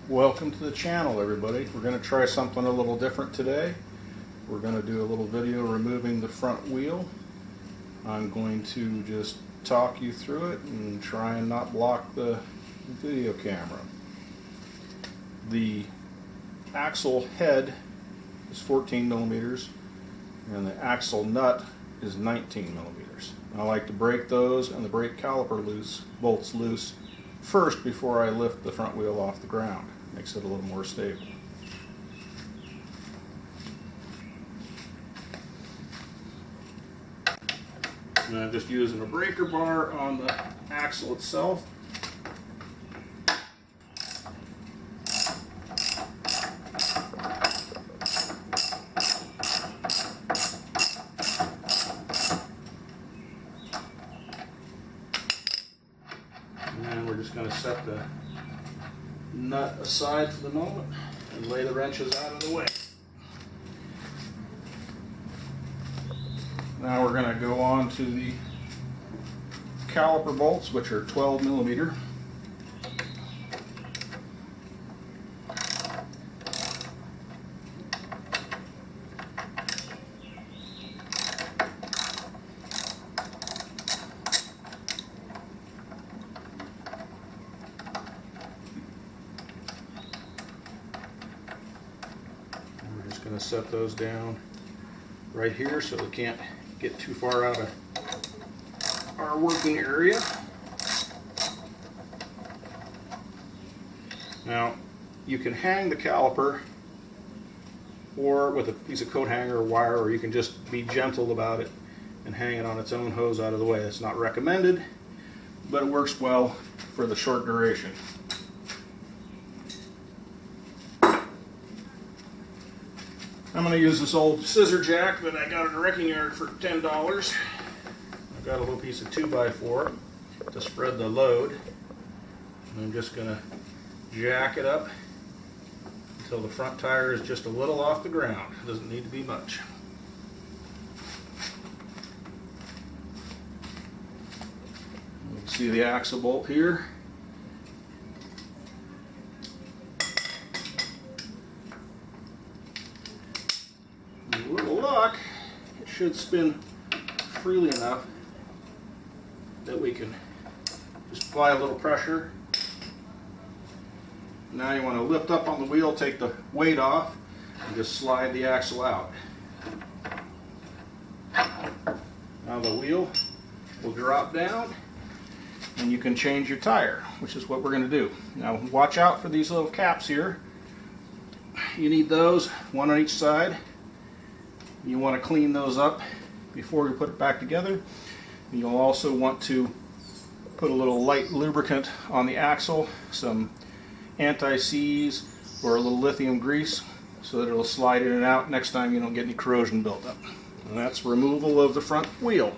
Welcome to the channel, everybody. We're going to try something a little different today. We're going to do a little video removing the front wheel. I'm going to just talk you through it and try and not block the video camera. The axle head is 14 millimeters and the axle nut is 19 millimeters. I like to break those and the brake caliper bolts loose first before I lift the front wheel off the ground. Makes it a little more stable. And I'm just using a breaker bar on the axle itself. And we're just going to set the nut aside for the moment and lay the wrenches out of the way. Now we're going to go on to the caliper bolts, which are 12 millimeter. Going to set those down right here so they can't get too far out of our working area. Now you can hang the caliper or with a piece of coat hanger or wire, or you can just be gentle about it and hang it on its own hose out of the way. It's not recommended, but it works well for the short duration. I'm going to use this old scissor jack that I got at a wrecking yard for $10. I've got a little piece of 2x4 to spread the load. And I'm just going to jack it up until the front tire is just a little off the ground. It doesn't need to be much. You can see the axle bolt here. With a luck, it should spin freely enough that we can just apply a little pressure. Now you want to lift up on the wheel, take the weight off, and just slide the axle out. Now the wheel will drop down and you can change your tire, which is what we're going to do. Now watch out for these little caps here. You need those, one on each side. You want to clean those up before you put it back together. You'll also want to put a little light lubricant on the axle, some anti-seize or a little lithium grease, so that it'll slide in and out next time you don't get any corrosion built up. And that's removal of the front wheel.